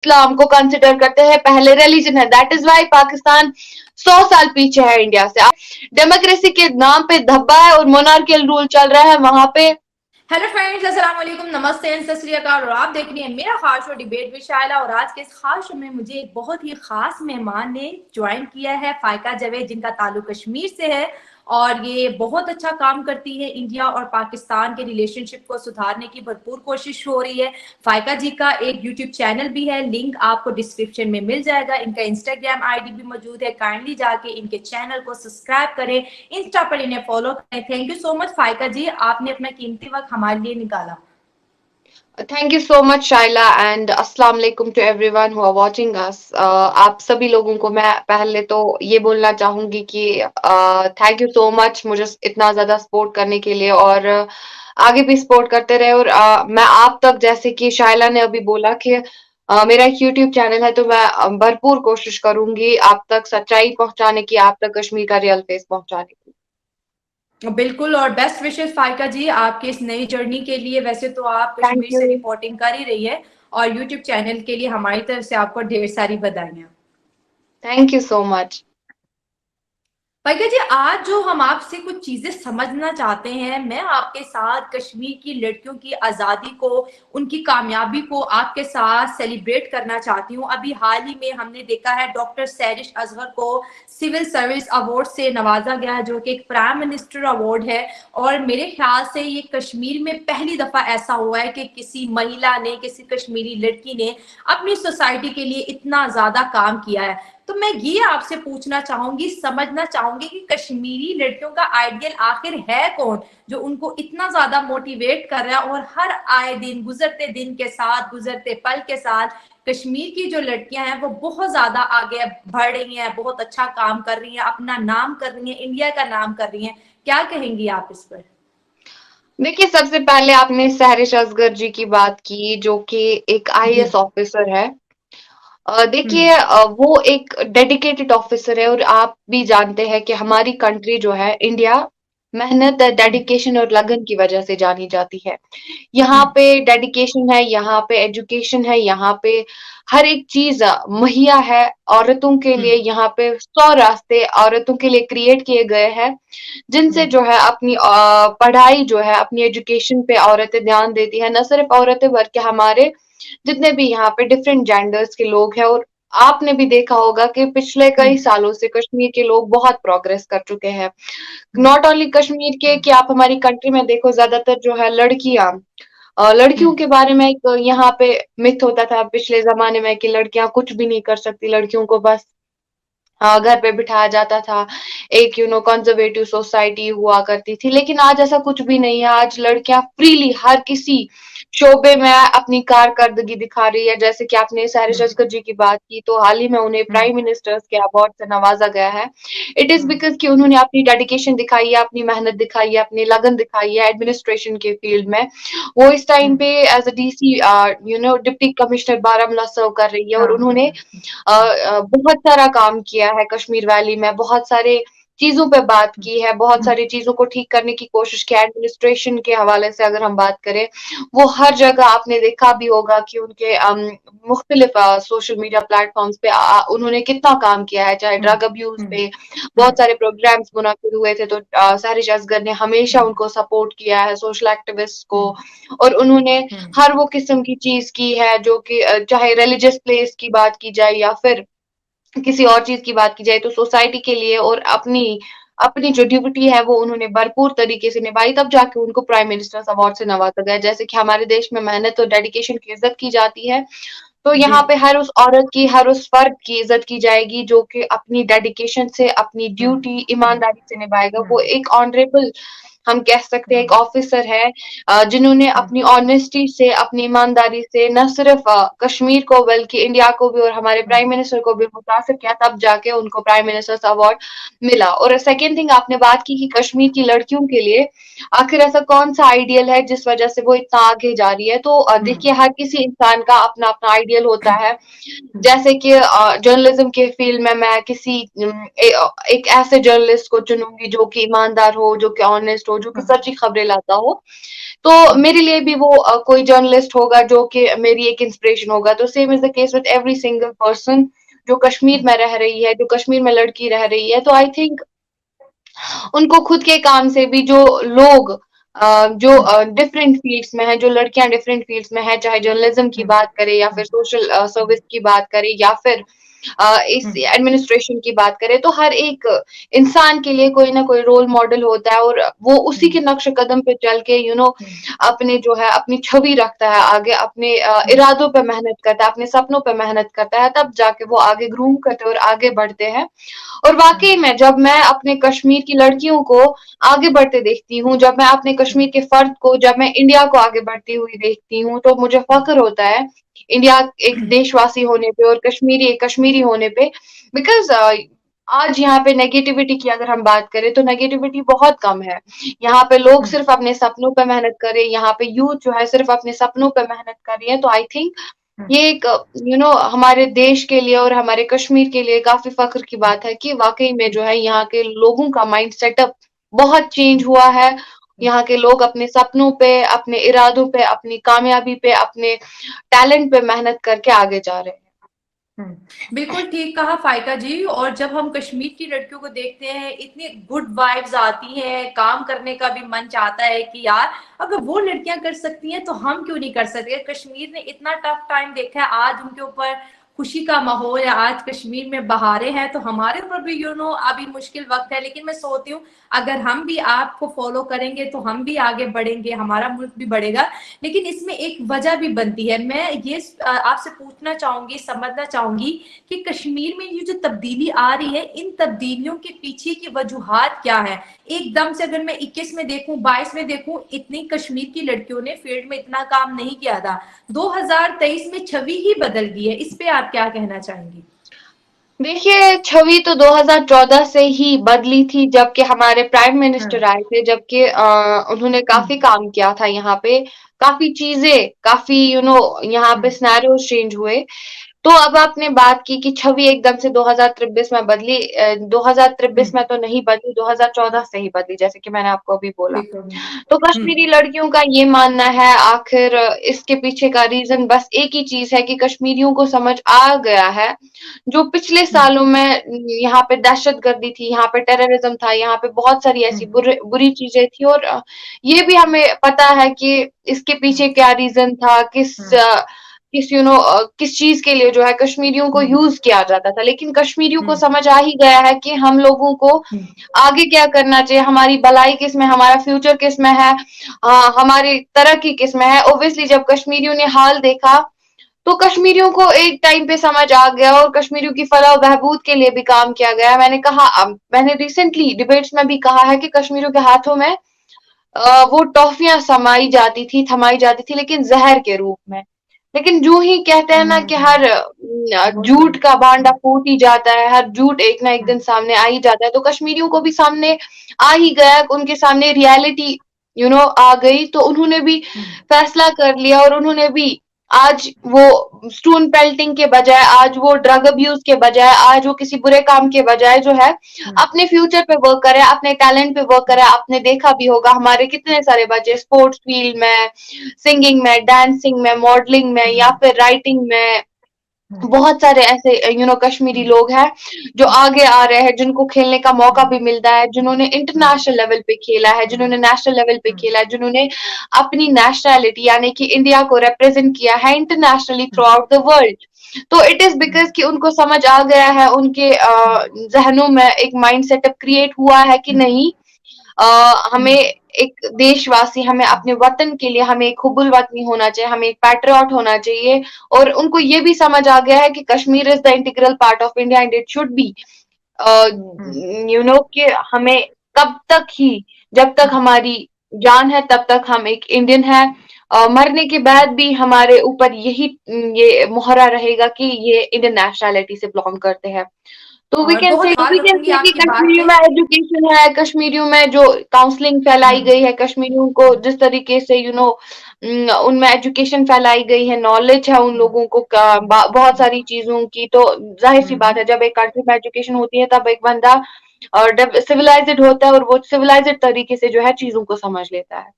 इस्लाम को कंसिडर करते हैं पहले रिलीजन है। दैट इज वाई पाकिस्तान 100 साल पीछे है इंडिया से। डेमोक्रेसी के नाम पे धब्बा है और मोनार्कियल रूल चल रहा है वहां पे। हेलो फ्रेंड्स, अस्सलाम वालेकुम, नमस्ते एंड सत श्री अकाल। और आप देख रही हैं मेरा खास शो डिबेट विद शाइला। और आज के इस खास शो में मुझे एक बहुत ही खास मेहमान ने ज्वाइन किया है, फाइका जावेद, जिनका ताल्लुक कश्मीर से है और ये बहुत अच्छा काम करती है। इंडिया और पाकिस्तान के रिलेशनशिप को सुधारने की भरपूर कोशिश हो रही है। फाइका जी का एक यूट्यूब चैनल भी है, लिंक आपको डिस्क्रिप्शन में मिल जाएगा। इनका इंस्टाग्राम आईडी भी मौजूद है, काइंडली जाके इनके चैनल को सब्सक्राइब करें, इंस्टा पर इन्हें फॉलो करें। Thank you so much Faika ji, आपने अपना कीमती वक्त हमारे लिए निकाला। Thank you so much Shaila and अस्सलाम वालेकुम to everyone who are watching us. आप सभी लोगों को मैं पहले तो ये बोलना चाहूंगी कि थैंक यू सो मच मुझे इतना ज्यादा सपोर्ट करने के लिए, और आगे भी सपोर्ट करते रहे। और मैं आप तक, जैसे कि शाइला ने अभी बोला कि मेरा एक यूट्यूब चैनल है, तो मैं भरपूर कोशिश करूंगी आप तक सच्चाई पहुंचाने की, आप तक कश्मीर का रियल फेस पहुंचाने की। बिल्कुल, और बेस्ट विशेस फाइका जी आपकी इस नई जर्नी के लिए। वैसे तो आप थैंक कश्मीर यू। से रिपोर्टिंग कर ही रही है और यूट्यूब चैनल के लिए हमारी तरफ से आपको ढेर सारी बधाइयां। Thank you so much. भैया जी, आज जो हम आपसे कुछ चीजें समझना चाहते हैं, मैं आपके साथ कश्मीर की लड़कियों की आजादी को, उनकी कामयाबी को आपके साथ सेलिब्रेट करना चाहती हूँ। अभी हाल ही में हमने देखा है डॉक्टर सैरिश अजहर को सिविल सर्विस अवार्ड से नवाजा गया है, जो कि एक प्राइम मिनिस्टर अवार्ड है। और मेरे ख्याल से ये कश्मीर में पहली दफा ऐसा हुआ है कि किसी महिला ने, किसी कश्मीरी लड़की ने अपनी सोसाइटी के लिए इतना ज्यादा काम किया है। तो मैं ये आपसे पूछना चाहूंगी, समझना चाहूंगी कि कश्मीरी लड़कियों का आइडियल आखिर है कौन, जो उनको इतना ज्यादा मोटिवेट कर रहा है। और हर आए दिन, गुजरते दिन के साथ, गुजरते पल के साथ कश्मीर की जो लड़कियां हैं वो बहुत ज्यादा आगे बढ़ रही हैं, बहुत अच्छा काम कर रही हैं, अपना नाम कर रही हैं, इंडिया का नाम कर रही हैं। क्या कहेंगी आप इस पर? देखिए, सबसे पहले आपने सहरिश असगर जी की बात की, जो कि एक जी। आईएएस ऑफिसर है। देखिए, हम्म। वो एक डेडिकेटेड ऑफिसर है, और आप भी जानते हैं कि हमारी कंट्री जो है इंडिया, मेहनत, हम्म। डेडिकेशन और लगन की वजह से जानी जाती है। यहाँ हम्म। पे डेडिकेशन है, यहाँ पे एजुकेशन है, यहाँ पे हर एक चीज मुहैया है औरतों के लिए। हम्म। यहाँ पे 100 रास्ते औरतों के लिए क्रिएट किए गए हैं, जिनसे हम्म। जो है अपनी पढ़ाई जो है, अपनी एजुकेशन पे औरतें ध्यान देती है। न सिर्फ औरतें बल्कि हमारे जितने भी यहाँ पे डिफरेंट जेंडर्स के लोग हैं। और आपने भी देखा होगा कि पिछले कई हम्म। सालों से कश्मीर के लोग बहुत प्रोग्रेस कर चुके हैं। हम्म। नॉट ओनली कश्मीर के, कि आप हमारी कंट्री में देखो, ज्यादातर जो है लड़कियां, लड़कियों हम्म। के बारे में एक यहाँ पे मिथ होता था पिछले जमाने में कि लड़कियां कुछ भी नहीं कर सकती, लड़कियों को बस घर पे बिठाया जाता था। एक कंजर्वेटिव सोसाइटी हुआ करती थी। लेकिन आज ऐसा कुछ भी नहीं है। आज लड़कियां फ्रीली हर किसी शोबे में अपनी कारकर्दगी दिखा रही है। जैसे कि आपने सहरिश हम्म। अजगर जी की बात की, तो हाल ही में उन्हें हम्म। प्राइम मिनिस्टर्स के अवार्ड से नवाजा गया है। It is hmm. बिकॉज कि उन्होंने अपनी डेडिकेशन दिखाई है, अपनी मेहनत दिखाई है, अपनी लगन दिखाई है एडमिनिस्ट्रेशन के फील्ड में। वो इस टाइम हम्म। पे as a DC, deputy commissioner Baramulla serve कर रही है। और काम कर उन्होंने रहे हैं। बहुत सारा काम किया है कश्मीर वैली में, बहुत सारे चीजों पे बात की है, बहुत सारी चीजों को ठीक करने की कोशिश की है। एडमिनिस्ट्रेशन के हवाले से अगर हम बात करें, वो हर जगह आपने देखा भी होगा कि उनके मुख्तलिफ सोशल मीडिया प्लेटफॉर्म्स पे उन्होंने कितना काम किया है, चाहे हम्म। ड्रग अब्यूज हम्म। पे हम्म। बहुत सारे प्रोग्राम्स मुनक्किद हुए थे। तो सहरिश असगर ने हमेशा हम्म। उनको सपोर्ट किया है, सोशल एक्टिविस्ट को। हम्म। और उन्होंने हम्म। हर वो किस्म की चीज की है, जो कि चाहे रिलीजियस प्लेस की बात की जाए या फिर किसी और चीज की बात की जाए, तो सोसाइटी के लिए और अपनी अपनी जो ड्यूटी है वो उन्होंने भरपूर तरीके से निभाई। तब जाके उनको प्राइम मिनिस्टर्स अवार्ड से नवाजा गया। जैसे कि हमारे देश में मेहनत और डेडिकेशन की इज्जत की जाती है, तो जी। यहाँ पे हर उस औरत की, हर उस फर्द की इज्जत की जाएगी जो कि अपनी डेडिकेशन से, अपनी हम्म। ड्यूटी हम्म। ईमानदारी से निभाएगा। वो हम्म। एक ऑनरेबल, हम कह सकते हैं, एक हम्म। ऑफिसर है, जिन्होंने हम्म। अपनी ऑनेस्टी से, अपनी ईमानदारी से न सिर्फ कश्मीर को बल्कि इंडिया को भी और हमारे हम्म। प्राइम मिनिस्टर को भी मुतासिर किया। तब जाके उनको प्राइम मिनिस्टर्स अवार्ड मिला। और सेकेंड थिंग, आपने बात की कि कश्मीर की लड़कियों के लिए आखिर ऐसा कौन सा आइडियल है जिस वजह से वो इतना आगे जा रही है। तो हम्म। देखिए, हर किसी इंसान का अपना अपना आइडियल होता है। हम्म। जैसे कि जर्नलिज्म के फील्ड में मैं किसी एक ऐसे जर्नलिस्ट को चुनूंगी जो कि ईमानदार हो, जो कि ऑनेस्ट हो, जो कि हम्म। सच्ची खबरें लाता हो। तो हम्म, मेरे लिए भी वो कोई जर्नलिस्ट होगा जो कि मेरी एक इंस्पिरेशन होगा। तो same is the case with every single person जो कश्मीर हम्म, में रह रही है, जो कश्मीर में लड़की रह रही है। तो आई थिंक उनको खुद के काम से भी जो लोग जो हम्म, डिफरेंट फील्ड्स में है, जो लड़कियां डिफरेंट फील्ड्स में है, चाहे जर्नलिज्म की हम्म, बात करें या फिर सोशल हम्म, सर्विस की बात करें या फिर इस हम्म, एडमिनिस्ट्रेशन की बात करें, तो हर एक इंसान के लिए कोई ना कोई रोल मॉडल होता है और वो उसी हम्म, के नक्श कदम पे चल के हम्म, अपने जो है अपनी छवि रखता है आगे, अपने हम्म, इरादों पे मेहनत करता है, अपने सपनों पे मेहनत करता है, तब जाके वो आगे ग्रूम करते हैं और आगे बढ़ते हैं। और वाकई में जब मैं अपने कश्मीर की लड़कियों को आगे बढ़ते देखती हूँ, जब मैं अपने हम्म, कश्मीर के फर्द को, जब मैं इंडिया को आगे बढ़ती हुई देखती हूँ, तो मुझे हम्म, फक्र होता है इंडिया एक देशवासी होने पे और कश्मीरी एक कश्मीरी होने पे। बिकॉज आज यहाँ पे नेगेटिविटी की अगर हम बात करें तो नेगेटिविटी बहुत कम है। यहाँ पे लोग हम्म, सिर्फ अपने सपनों पे मेहनत कर रहे हैं, यहाँ पे यूथ जो है सिर्फ अपने सपनों पे मेहनत कर रही है। तो आई थिंक हम्म, ये एक हमारे देश के लिए और हमारे कश्मीर के लिए काफ़ी फ़ख्र की बात है कि वाक़ई में जो है यहाँ के लोगों का माइंड सेटअप बहुत चेंज हुआ है। यहाँ के लोग अपने सपनों पे, अपने इरादों पे, अपनी कामयाबी पे, अपने टैलेंट पे मेहनत करके आगे जा रहे हैं। बिल्कुल ठीक कहा फाइका जी। और जब हम कश्मीर की लड़कियों को देखते हैं, इतनी गुड वाइब्स आती हैं, काम करने का भी मन चाहता है कि यार अगर वो लड़कियां कर सकती हैं तो हम क्यों नहीं कर सकते। कश्मीर ने इतना टफ टाइम देखा है, आज उनके ऊपर खुशी का माहौल है, आज कश्मीर में बहारें हैं, तो हमारे ऊपर भी अभी मुश्किल वक्त है। लेकिन मैं सोचती हूँ अगर हम भी आपको फॉलो करेंगे तो हम भी आगे बढ़ेंगे, हमारा मुल्क भी बढ़ेगा। लेकिन इसमें एक वजह भी बनती है। मैं ये आपसे पूछना चाहूंगी, समझना चाहूंगी कि कश्मीर में ये जो तब्दीली आ रही है, इन तब्दीलियों के पीछे की वजूहात क्या है। एकदम से अगर मैं 21 में देखूं, 22 में देखूं, इतनी कश्मीर की लड़कियों ने फील्ड में इतना काम नहीं किया था। 2023 में छवि ही बदल गई है। इस पे आप क्या कहना चाहेंगी? देखिए, छवि तो 2014 से ही बदली थी जबकि हमारे प्राइम हाँ, मिनिस्टर आए थे, जबकि उन्होंने काफ़ी हम्म, काम किया था यहाँ पे, काफ़ी चीज़ें, काफ़ी यहाँ पे हम्म, सिनेरियोज़ चेंज हुए। तो अब आपने बात की कि छवि एकदम से 2023 में बदली। 2023 हम्म, में तो नहीं बदली, 2014 से ही बदली, जैसे कि मैंने आपको अभी बोला। बिल्कुल, तो कश्मीरी लड़कियों का ये मानना है, आखिर इसके पीछे का रीजन बस एक ही चीज है कि कश्मीरियों को समझ आ गया है, जो पिछले हम्म, सालों में यहाँ पे दहशतगर्दी थी, यहाँ पे टेररिज्म था, यहाँ पे बहुत सारी ऐसी हम्म, बुरी चीजें थी। और ये भी हमें पता है कि इसके पीछे क्या रीजन था, हम्म, किस चीज के लिए जो है कश्मीरियों को हम्म, यूज किया जाता था। लेकिन कश्मीरियों को हम्म, समझ आ ही गया है कि हम लोगों को हम्म, आगे क्या करना चाहिए, हमारी भलाई किस में, हमारा फ्यूचर किस में है, हमारी तरक्की किस में है। ऑब्वियसली जब कश्मीरियों ने हाल देखा तो कश्मीरियों को एक टाइम पे समझ आ गया और कश्मीरियों की फलाह बहबूद के लिए भी काम किया गया। मैंने रिसेंटली डिबेट्स में भी कहा है कि कश्मीरियों के हाथों में वो टॉफियां थमाई जाती थी, लेकिन जहर के रूप में। लेकिन जो ही कहते हैं ना कि हर बहुत झूठ सही। का भांडा फूट ही जाता है, हर झूठ एक ना एक दिन हम्म, सामने आ ही जाता है। तो कश्मीरियों को भी सामने आ ही गया, उनके सामने रियलिटी आ गई, तो उन्होंने भी हम्म, फैसला कर लिया और उन्होंने भी आज वो स्टोन पेल्टिंग के बजाय, आज वो ड्रग अब्यूज के बजाय, आज वो किसी बुरे काम के बजाय जो है हम्म, अपने फ्यूचर पे वर्क करे, अपने टैलेंट पे वर्क करे। आपने देखा भी होगा हमारे कितने सारे बच्चे स्पोर्ट्स फील्ड में, सिंगिंग में, डांसिंग में, मॉडलिंग में या हम्म, फिर राइटिंग में, हम्म, बहुत सारे ऐसे कश्मीरी हम्म, लोग हैं जो आगे आ रहे हैं, जिनको खेलने का मौका हम्म, भी मिलता है, जिन्होंने हम्म, इंटरनेशनल लेवल पे खेला है, हम्म, जिन्होंने नेशनल लेवल पे हम्म, खेला है, जिन्होंने अपनी नेशनैलिटी यानी कि इंडिया को रिप्रेजेंट किया है internationally through out the world. तो इट इज हम्म, बिकॉज कि उनको समझ आ गया है, उनके जहनों में एक माइंड सेटअप क्रिएट हुआ है कि नहीं, हमें एक देशवासी, हमें अपने वतन के लिए, हमें एक हुब्बुल वतनी होना चाहिए, हमें एक पैट्रियट होना चाहिए। और उनको ये भी समझ आ गया है कि Kashmir is the integral part of India and it should be, hmm, कि हमें तब तक ही, जब तक हमारी जान है तब तक हम एक इंडियन है। मरने के बाद भी हमारे ऊपर ये मोहरा रहेगा कि ये इंडियन नेशनैलिटी से बिलोंग करते हैं। तो वी और कैन बहुत से सवाल वी कैन रखूंगी से कि आपकी कश्मीरियों बातें। में एजुकेशन है, कश्मीरियों में जो काउंसलिंग फैलाई हम्म, गई है, कश्मीरियों को जिस तरीके से उनमें एजुकेशन फैलाई गई है, नॉलेज है उन हम्म, लोगों को बहुत सारी चीजों की। तो जाहिर सी बात हम्म, है जब एक कंट्री में एजुकेशन होती है तब एक बंदा और सिविलाइज्ड होता है और वो सिविलाइज्ड तरीके से जो है चीजों को समझ लेता है।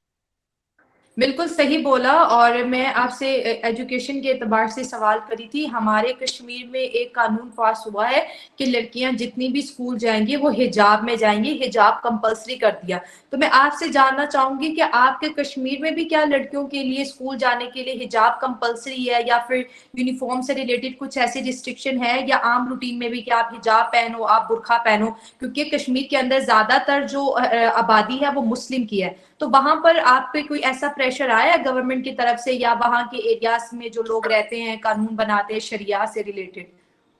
बिल्कुल सही बोला। और मैं आपसे एजुकेशन के एतबार से सवाल करी थी। हमारे कश्मीर में एक कानून पास हुआ है कि लड़कियां जितनी भी स्कूल जाएंगी वो हिजाब में जाएंगी, हिजाब कंपलसरी कर दिया। तो मैं आपसे जानना चाहूंगी कि आपके कश्मीर में भी क्या लड़कियों के लिए स्कूल जाने के लिए हिजाब कंपलसरी है, या फिर यूनिफॉर्म से रिलेटेड कुछ ऐसी रिस्ट्रिक्शन है, या आम रूटीन में भी कि आप हिजाब पहनो, आप बुरखा पहनो? क्योंकि कश्मीर के अंदर ज्यादातर जो आबादी है वो मुस्लिम की है। तो वहां पर आप पे कोई ऐसा प्रेशर आया गवर्नमेंट की तरफ से, या वहां के एरियाज में जो लोग रहते हैं कानून बनाते हैं शरिया से रिलेटेड,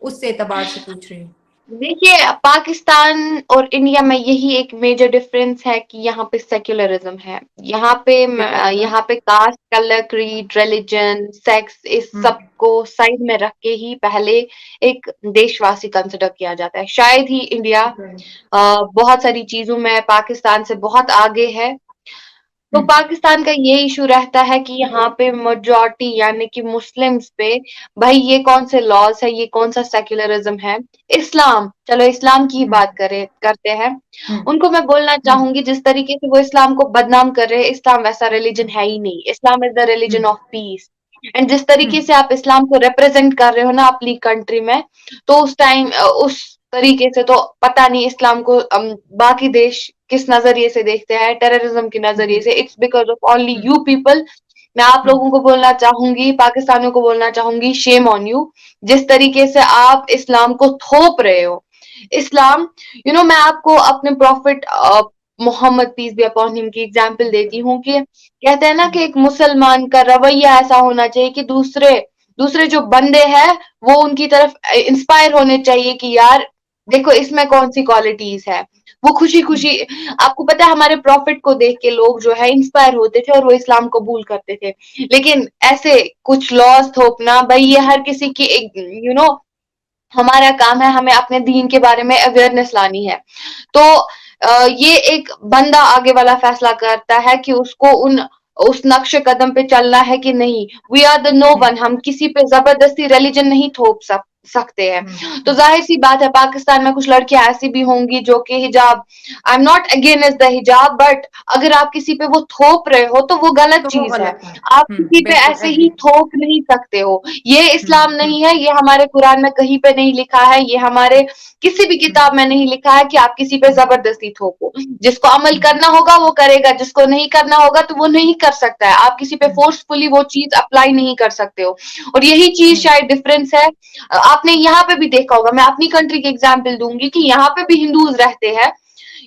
उससे एतबार से पूछ रही हूँ। देखिए, पाकिस्तान और इंडिया में यही एक मेजर डिफरेंस है कि यहाँ पे सेक्युलरिज्म है। यहाँ पे caste, colour, creed, religion, sex, इस सब को साइड में रख के ही पहले एक देशवासी कंसिडर किया जाता है। शायद ही इंडिया बहुत सारी चीजों में पाकिस्तान से बहुत आगे है। तो पाकिस्तान का ये इशू रहता है कि यहाँ पे मेजॉरिटी यानी कि मुस्लिम्स पे, भाई ये कौन से लॉज है, ये कौन सा सेक्युलरिज्म है। इस्लाम, चलो इस्लाम की ही बात करते हैं। उनको मैं बोलना चाहूंगी, जिस तरीके से वो इस्लाम को बदनाम कर रहे हैं, इस्लाम वैसा रिलीजन है ही नहीं। Islam is the religion of peace. And जिस तरीके से आप इस्लाम को रिप्रेजेंट कर रहे हो ना अपनी कंट्री में, तो उस तरीके से तो पता नहीं इस्लाम को बाकी देश किस नजरिए से देखते हैं, टेररिज्म के नजरिए से। It's because of only you people. मैं आप लोगों को बोलना चाहूंगी, पाकिस्तानियों को बोलना चाहूंगी, शेम ऑन यू, जिस तरीके से आप इस्लाम को थोप रहे हो। इस्लाम, मैं आपको अपने prophet Muhammad peace be upon him की एग्जाम्पल देती हूँ कि कहते हैं ना कि एक मुसलमान का रवैया ऐसा होना चाहिए कि दूसरे दूसरे जो बंदे हैं वो उनकी तरफ इंस्पायर होने चाहिए कि यार देखो इसमें कौन सी क्वालिटीज है। वो खुशी खुशी, आपको पता है हमारे प्रॉफिट को देख के लोग जो है इंस्पायर होते थे और वो इस्लाम कबूल करते थे। लेकिन ऐसे कुछ लॉज थोपना, भाई ये हर किसी की एक हमारा काम है, हमें अपने दीन के बारे में अवेयरनेस लानी है। तो ये एक बंदा आगे वाला फैसला करता है कि उसको उस नक्शे कदम पे चलना है कि नहीं। We are the no one, हम किसी पे जबरदस्ती रिलीजन नहीं थोप सकते हैं। तो जाहिर सी बात है पाकिस्तान में कुछ लड़कियां ऐसी भी होंगी जो कि हिजाब, I am not against the हिजाब, बट अगर आप किसी पे वो थोप रहे हो तो वो गलत तो वो चीज है। गलत है। आप किसी पे बिल्कुल ऐसे ही एग्री। थोप नहीं सकते हो। ये इस्लाम नहीं है, ये हमारे कुरान में कहीं पे नहीं लिखा है, ये हमारे किसी भी किताब में नहीं लिखा है कि आप किसी पे जबरदस्ती थोपो। जिसको अमल करना होगा वो करेगा, जिसको नहीं करना होगा तो वो नहीं कर सकता है। आप किसी पे फोर्सफुली वो चीज अप्लाई नहीं कर सकते हो। और यही चीज शायद डिफरेंस है। आपने यहाँ पे भी देखा होगा, मैं अपनी कंट्री की एग्जाम्पल दूंगी कि यहाँ पे भी हिंदूज रहते हैं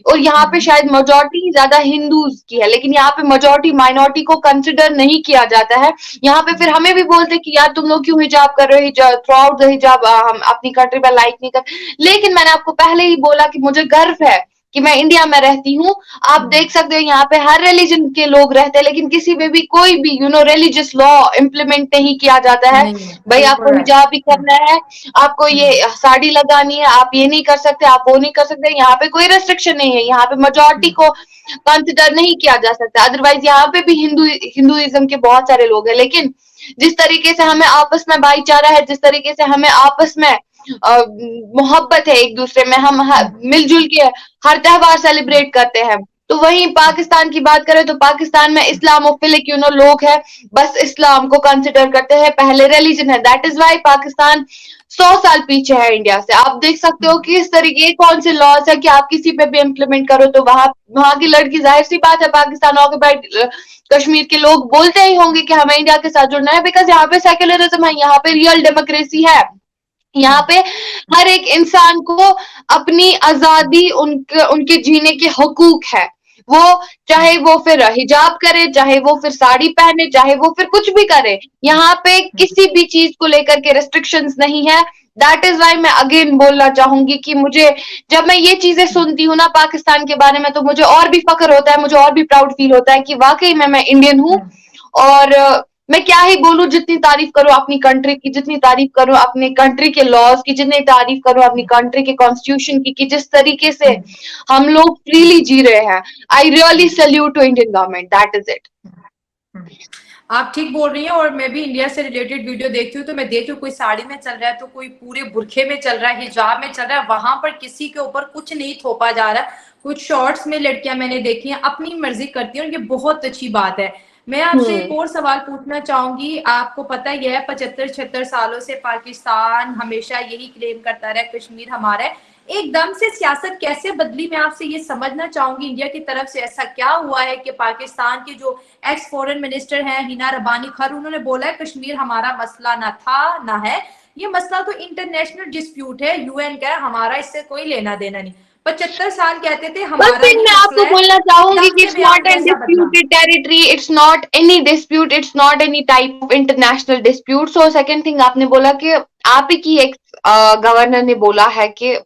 और यहाँ पे शायद मेजोरिटी ज्यादा हिंदूज की है, लेकिन यहाँ पे मेजोरिटी माइनॉरिटी को कंसिडर नहीं किया जाता है। यहाँ पे फिर हमें भी बोलते कि यार तुम लोग क्यों हिजाब कर रहे हो, हिजाब थ्रू आउट द हिजाब हम अपनी कंट्री में लाइक नहीं कर। लेकिन मैंने आपको पहले ही बोला कि मुझे गर्व है कि मैं इंडिया में रहती हूँ। आप देख सकते हो यहाँ पे हर रिलीजन के लोग रहते हैं, लेकिन किसी पे भी कोई भी रिलीजियस लॉ इम्प्लीमेंट नहीं किया जाता है। नहीं है, भाई बिल्कुल आपको हिजाब ही करना है, आपको ये साड़ी लगानी है, आप ये नहीं कर सकते, आप वो नहीं कर सकते। यहाँ पे कोई रेस्ट्रिक्शन नहीं है, यहाँ पे मेजोरिटी को कंसिडर नहीं किया जा सकता। अदरवाइज यहाँ पे भी हिंदुइज्म के बहुत सारे लोग हैं, लेकिन जिस तरीके से हमें आपस में भाईचारा है, जिस तरीके से हमें आपस में मोहब्बत है एक दूसरे में, हम मिलजुल के हर त्योहार सेलिब्रेट करते हैं। तो वहीं पाकिस्तान की बात करें तो पाकिस्तान में इस्लामोफिलिक लोग हैं, बस इस्लाम को कंसिडर करते हैं पहले रिलीजन है। दैट इज वाई पाकिस्तान 100 साल पीछे है इंडिया से। आप देख सकते हो कि इस तरीके कौन से लॉज है कि आप किसी पे भी इम्प्लीमेंट करो तो वहां वहां की लड़की, जाहिर सी बात है पाकिस्तान ऑक्युपाइड कश्मीर के लोग बोलते ही होंगे कि हमें इंडिया के साथ जुड़ना है, बिकॉज यहाँ पे सेक्युलरिज्म है, यहाँ पे रियल डेमोक्रेसी है। यहाँ पे हर एक इंसान को अपनी आजादी, उनके जीने के हकूक है। वो चाहे वो फिर हिजाब करे, चाहे वो फिर साड़ी पहने, चाहे वो फिर कुछ भी करे, यहाँ पे किसी भी चीज को लेकर के रेस्ट्रिक्शंस नहीं है। दैट इज वाई मैं अगेन बोलना चाहूंगी कि मुझे जब मैं ये चीजें सुनती हूँ ना पाकिस्तान के बारे में, तो मुझे और भी फक्र होता है, मुझे और भी प्राउड फील होता है कि वाकई में मैं इंडियन हूँ। और मैं क्या ही बोलूं, जितनी तारीफ करूं अपनी कंट्री की, जितनी तारीफ करूं अपने कंट्री के लॉज की, जितनी तारीफ करूं अपनी कंट्री के कॉन्स्टिट्यूशन की, कि जिस तरीके से हम लोग फ्रीली जी रहे हैं। I really salute to Indian government, that is it. आप ठीक बोल रही हैं। और मैं भी इंडिया से रिलेटेड वीडियो देखती हूँ तो मैं देखती हूँ कोई साड़ी में चल रहा है, तो कोई पूरे बुरखे में चल रहा है, हिजाब में चल रहा है। वहां पर किसी के ऊपर कुछ नहीं थोपा जा रहा है। कुछ शॉर्ट्स में लड़कियां मैंने देखी हैं अपनी मर्जी करती हैं और ये बहुत अच्छी बात है। मैं आपसे एक और सवाल पूछना चाहूंगी। आपको पता ही है 75-76 सालों से पाकिस्तान हमेशा यही क्लेम करता रहा कश्मीर हमारा है। एकदम से सियासत कैसे बदली, मैं आपसे ये समझना चाहूंगी इंडिया की तरफ से ऐसा क्या हुआ है कि पाकिस्तान के जो एक्स फॉरेन मिनिस्टर हैं हिना रबानी खर, उन्होंने बोला है कश्मीर हमारा मसला ना था ना है, ये मसला तो इंटरनेशनल डिस्प्यूट है, यूएन का है, हमारा इससे कोई लेना देना नहीं। 75 साल कहते थे बस हमारा फिर ही मैं मसला आपको है, बोलना चाहूंगी एकदम कि से इट्स बयान नॉट एन कैसा बदला? Disputed territory, it's not any dispute, it's not any type of international dispute. So second thing, आपने बोला कि आप ही की एक गवर्नर ने बोला है कि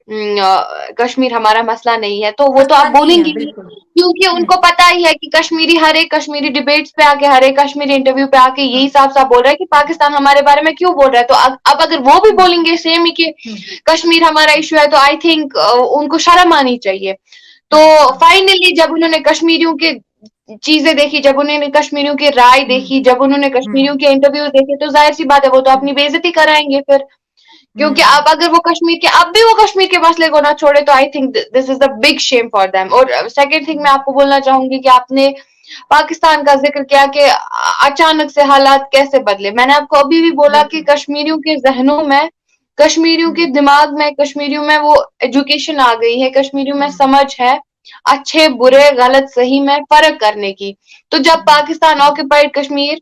कश्मीर हमारा मसला नहीं है, तो वो तो आप मसला नहीं है, बोलेंगे ही, बिल्कुल। क्योंकि उनको पता ही है कि कश्मीरी, हर एक कश्मीरी डिबेट्स पे आके, हर एक कश्मीरी इंटरव्यू पे आके यही साफ साफ बोल रहा है कि पाकिस्तान हमारे बारे में क्यों बोल रहा है। तो अब अगर वो भी बोलेंगे सेम ही कि कश्मीर हमारा इशू है, तो आई थिंक उनको शर्म आनी चाहिए। तो फाइनली जब उन्होंने कश्मीरियों के चीजें देखी, जब उन्होंने कश्मीरियों की राय देखी, जब उन्होंने कश्मीरियों के इंटरव्यूज देखे, तो जाहिर सी बात है वो तो अपनी बेइज्जती कराएंगे फिर। क्योंकि अब अगर वो कश्मीर के, अब भी वो कश्मीर के मसले को ना छोड़े, तो I think this is the big Shem for them. और सेकंड थिंग मैं आपको बोलना चाहूंगी कि आपने पाकिस्तान का जिक्र किया कि अचानक से हालात कैसे बदले। मैंने आपको अभी भी बोला कि कश्मीरियों के जहनों में, कश्मीरियों के दिमाग में, कश्मीरियों में वो एजुकेशन आ गई है, कश्मीरियों में समझ है अच्छे बुरे गलत सही में फर्क करने की। तो जब पाकिस्तान ऑक्युपाइड कश्मीर,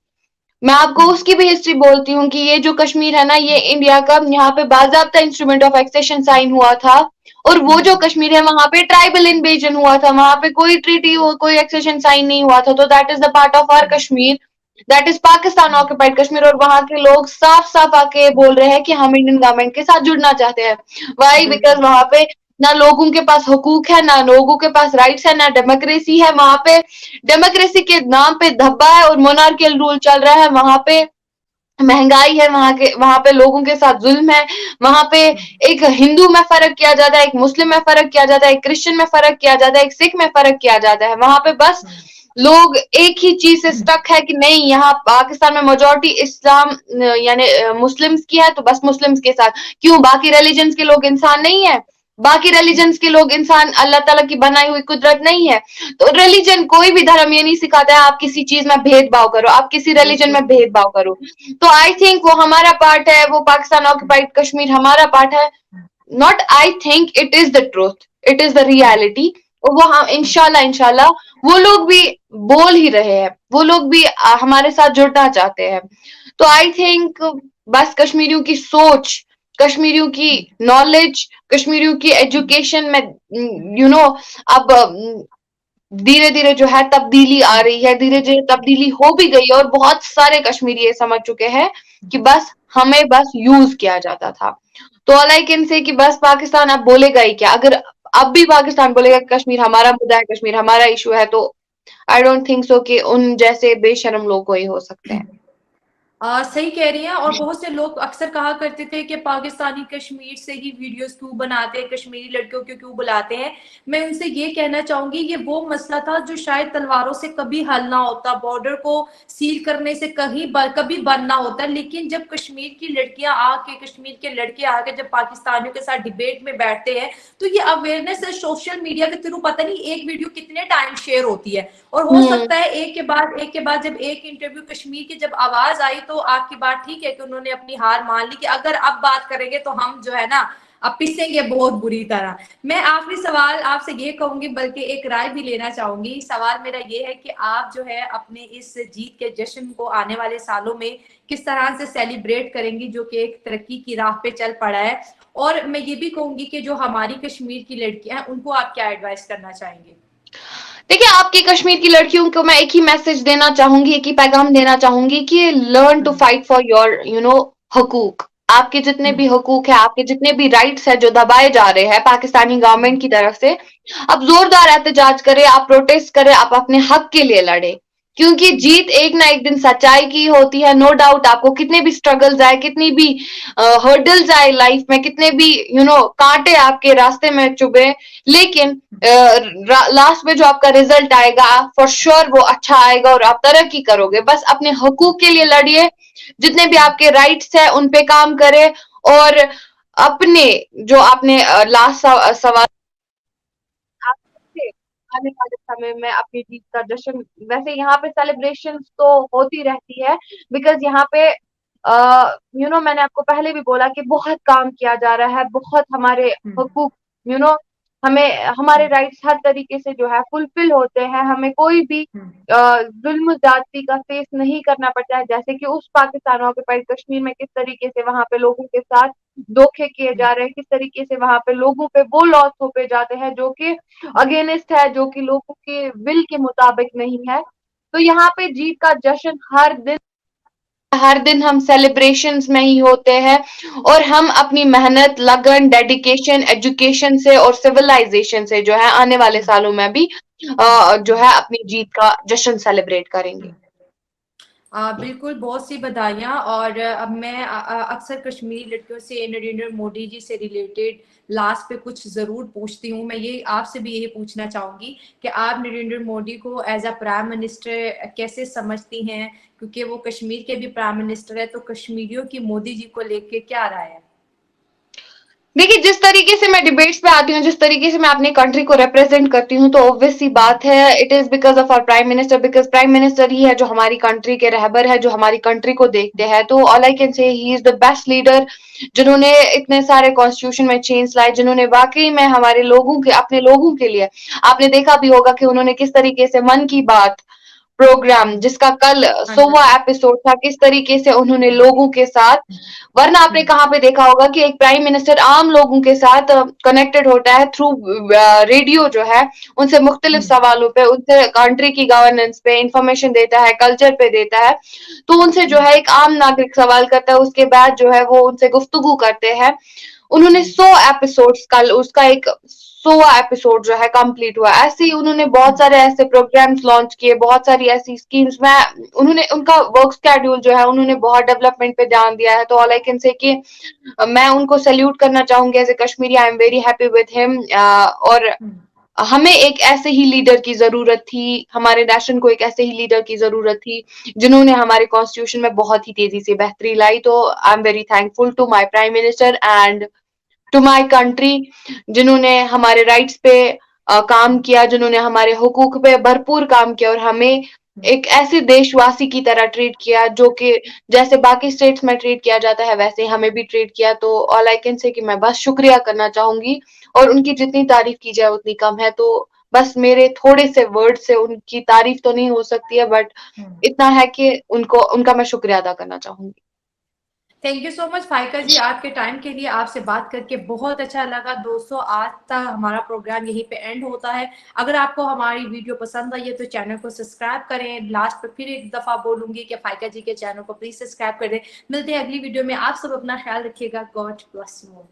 मैं आपको उसकी भी हिस्ट्री बोलती हूँ कि ये जो कश्मीर है ना, ये इंडिया का यहाँ पे बाजाब्ता इंस्ट्रूमेंट ऑफ एक्सेशन साइन हुआ था। और वो जो कश्मीर है वहां पे ट्राइबल इन्वेजन हुआ था, वहां पे कोई ट्रीटी कोई एक्सेशन साइन नहीं हुआ था। तो that is the part of our Kashmir, that is Pakistan occupied Kashmir. और वहां के लोग साफ साफ आके बोल रहे हैं कि हम इंडियन गवर्नमेंट के साथ जुड़ना चाहते हैं। वाई? बिकॉज वहां पे ना लोगों के पास हुकूक है, ना लोगों के पास राइट्स है, ना डेमोक्रेसी है। वहां पे डेमोक्रेसी के नाम पे धब्बा है और मोनार्कियल रूल चल रहा है। वहां पे महंगाई है, वहां पे लोगों के साथ जुल्म है। वहां पे एक हिंदू में फर्क किया जाता है, एक मुस्लिम में फर्क किया जाता है, एक क्रिश्चियन में फर्क किया जाता है, एक सिख में फर्क किया जाता है। वहां पे बस लोग एक ही चीज से स्टक है कि नहीं, यहाँ पाकिस्तान में मेजोरिटी इस्लाम यानी मुस्लिम्स की है, तो बस मुस्लिम्स के साथ। क्यों? बाकी रिलीजन्स के लोग इंसान नहीं है? बाकी रिलीजन्स के लोग इंसान, अल्लाह ताला की बनाई हुई कुदरत नहीं है? तो रिलीजन, कोई भी धर्म ये नहीं सिखाता है आप किसी चीज में भेदभाव करो, आप किसी रिलीजन में भेदभाव करो। तो आई थिंक वो हमारा पार्ट है, वो पाकिस्तान ऑक्युपाइड कश्मीर हमारा पार्ट है। Not I think, it is the truth, it is the reality. और वो हम इंशाल्लाह इंशाल्लाह वो लोग भी बोल ही रहे हैं, वो लोग भी हमारे साथ जुड़ना चाहते हैं। तो आई थिंक बस कश्मीरियों की सोच, कश्मीरियों की नॉलेज, कश्मीरियों की एजुकेशन में अब धीरे धीरे जो है तब्दीली आ रही है, धीरे धीरे तब्दीली हो भी गई है। और बहुत सारे कश्मीरी ये समझ चुके हैं कि बस हमें बस यूज किया जाता था। तो ऑल आई कैन से कि बस पाकिस्तान अब बोलेगा ही क्या? अगर अब भी पाकिस्तान बोलेगा कि कश्मीर हमारा मुद्दा है, कश्मीर हमारा इशू है, तो आई डोंट थिंक सो कि उन जैसे बेशरम लोग कोई हो सकते हैं। सही कह रही हैं। और बहुत से लोग अक्सर कहा करते थे कि पाकिस्तानी कश्मीर से ही वीडियोस क्यों बनाते हैं, कश्मीरी लड़कियों को क्यों बुलाते हैं। मैं उनसे ये कहना चाहूंगी ये वो मसला था जो शायद तलवारों से कभी हल ना होता, बॉर्डर को सील करने से कभी बंद ना होता। लेकिन जब कश्मीर की लड़कियां आके, कश्मीर के लड़के आके जब पाकिस्तानियों के साथ डिबेट में बैठते हैं, तो ये अवेयरनेस है सोशल मीडिया के थ्रू, पता नहीं एक वीडियो कितने टाइम शेयर होती है। और हो सकता है एक के बाद जब एक इंटरव्यू कश्मीर की जब आवाज आई, तो आपकी बात ठीक है कि उन्होंने अपनी हार मान ली कि अगर अब बात करेंगे तो हम जो है ना अब पिसेंगे बहुत बुरी तरह। मैं आखिरी सवाल आपसे ये कहूंगी, बल्कि एक राय भी लेना चाहूंगी। सवाल मेरा ये है कि आप जो है अपने इस जीत के जश्न को आने वाले सालों में किस तरह से सेलिब्रेट करेंगी, जो कि एक तरक्की की राह पे चल पड़ा है। और मैं ये भी कहूंगी कि जो हमारी कश्मीर की लड़कियां हैं उनको आप क्या एडवाइस करना चाहेंगे? देखिए, आपकी कश्मीर की लड़कियों को मैं एक ही मैसेज देना चाहूंगी, एक ही पैगाम देना चाहूंगी कि learn to fight for your हकूक। आपके जितने भी हकूक है, आपके जितने भी राइट्स है जो दबाए जा रहे हैं पाकिस्तानी गवर्नमेंट की तरफ से, आप जोरदार एहतजाज करें, आप प्रोटेस्ट करें, आप अपने हक के लिए लड़े। क्योंकि जीत एक ना एक दिन सच्चाई की होती है। नो डाउट, आपको कितने भी स्ट्रगल्स आए, कितनी भी हर्डल्स आए लाइफ में, कितने भी कांटे आपके रास्ते में चुभे, लेकिन लास्ट में जो आपका रिजल्ट आएगा फॉर श्योर वो अच्छा आएगा और आप तरक्की करोगे। बस अपने हकूक के लिए लड़िए, जितने भी आपके राइट्स है उन पे काम करें। और अपने जो आपने लास्ट सवाल आने वाले समय में अपनी जीत का जश्न, वैसे यहाँ पे सेलिब्रेशंस तो होती रहती है, बिकॉज़ यहाँ पे मैंने आपको पहले भी बोला कि बहुत काम किया जा रहा है, बहुत हमारे हम्म, हकूक यू नो हमें हमारे हम्म, राइट्स हर तरीके से जो है फुलफिल होते हैं, हमें कोई भी हम्म, जुल्म ज्यादती का फेस नहीं करना पड़ता है, जैसे कि उस पाकिस्तान ऑक्यूपाइड कश्मीर में किस तरीके से वहां पे लोगों के साथ धोखे किए हम्म, जा रहे हैं, किस तरीके से वहां पे लोगों पे वो लॉस थोपे जाते हैं जो कि अगेंस्ट है, जो कि लोगों के विल के मुताबिक नहीं है। तो यहाँ पे जीत का जश्न हर दिन हम सेलिब्रेशंस में ही होते हैं, और हम अपनी मेहनत, लगन, डेडिकेशन, एजुकेशन से और सिविलाइजेशन से जो है आने वाले हम्म, सालों में भी हम्म, जो है अपनी जीत का जश्न सेलिब्रेट करेंगे। हम्म। बिल्कुल, बहुत सी बधाइयाँ। और अब मैं अक्सर कश्मीरी लड़कियों से नरेंद्र मोदी जी से रिलेटेड लास्ट पे कुछ ज़रूर पूछती हूँ। मैं ये आपसे भी यही पूछना चाहूँगी कि आप नरेंद्र मोदी को एज़ अ प्राइम मिनिस्टर कैसे समझती हैं? क्योंकि वो कश्मीर के भी प्राइम मिनिस्टर हैं, तो कश्मीरियों की मोदी जी को लेके क्या राय है? देखिए, जिस तरीके से मैं डिबेट्स पे आती हूँ, जिस तरीके से मैं अपनी कंट्री को रिप्रेजेंट करती हूँ, तो ऑब्वियस सी हुँ, बात है, it is because of our prime minister, because prime minister ही है जो हमारी कंट्री के रहबर है, जो हमारी कंट्री को देखते हैं। तो all I can say he is the best leader, जिन्होंने इतने सारे कॉन्स्टिट्यूशन में चेंज लाए, जिन्होंने वाकई में हमारे लोगों के, अपने लोगों के लिए, आपने देखा भी होगा कि उन्होंने किस तरीके से मन की बात प्रोग्राम, हुँ, जिसका कल हाँ जी, 100वां एपिसोड था, किस तरीके से उन्होंने हुँ, लोगों के साथ, वरना आपने हुँ, कहाँ पे देखा होगा कि एक प्राइम मिनिस्टर आम लोगों के साथ कनेक्टेड होता है थ्रू रेडियो जो है, उनसे मुख्तलिफ हुँ, सवालों पे, उनसे कंट्री की गवर्नेंस पे इंफॉर्मेशन देता है, कल्चर पे देता है। तो उनसे जो हुँ, है एक आम नागरिक सवाल करता है, उसके बाद जो है वो उनसे गुफ्तगू करते हैं। उन्होंने हुँ, 100 एपिसोड्स, कल उसका एक 100वां एपिसोड जो है कंप्लीट हुआ। ऐसे ही उन्होंने बहुत हुँ, सारे ऐसे प्रोग्राम्स लॉन्च किए, बहुत सारी ऐसी स्कीम्स में उन्होंने उनका वर्क शेड्यूल जो है उन्होंने बहुत डेवलपमेंट पे ध्यान दिया है। तो ऑल आई कैन से कि मैं उनको सैल्यूट करना चाहूंगी as a Kashmiri, I am very happy with him. और हुँ, हमें एक ऐसे ही लीडर की जरूरत थी, हमारे नेशन को एक ऐसे ही लीडर की जरूरत थी, जिन्होंने हमारे कॉन्स्टिट्यूशन में बहुत ही तेजी से बेहतरी लाई। तो I am very thankful to my prime minister and to my country, जिन्होंने हमारे राइट्स पे काम किया, जिन्होंने हमारे हुकूक पे भरपूर काम किया, और हमें हुँ। एक ऐसे देशवासी की तरह ट्रीट किया, जो कि जैसे बाकी स्टेट्स में ट्रीट किया जाता है वैसे ही हमें भी ट्रीट किया। तो ऑल आई कैन से कि मैं बस शुक्रिया करना चाहूंगी, और उनकी जितनी तारीफ की जाए उतनी कम है। तो बस मेरे थोड़े से वर्ड से उनकी तारीफ तो नहीं हो सकती है, बट हुँ। इतना है कि उनको, उनका मैं शुक्रिया अदा करना चाहूंगी। Thank you so much Faika जी, आपके टाइम के लिए। आपसे बात करके बहुत अच्छा लगा। दोस्तों, आज तक हमारा प्रोग्राम यहीं पे एंड होता है। अगर आपको हमारी वीडियो पसंद आई है तो चैनल को सब्सक्राइब करें। लास्ट पर फिर एक दफा बोलूंगी कि फाइका जी के चैनल को प्लीज सब्सक्राइब करें। मिलते हैं अगली वीडियो में। आप सब अपना ख्याल रखिएगा। God bless you.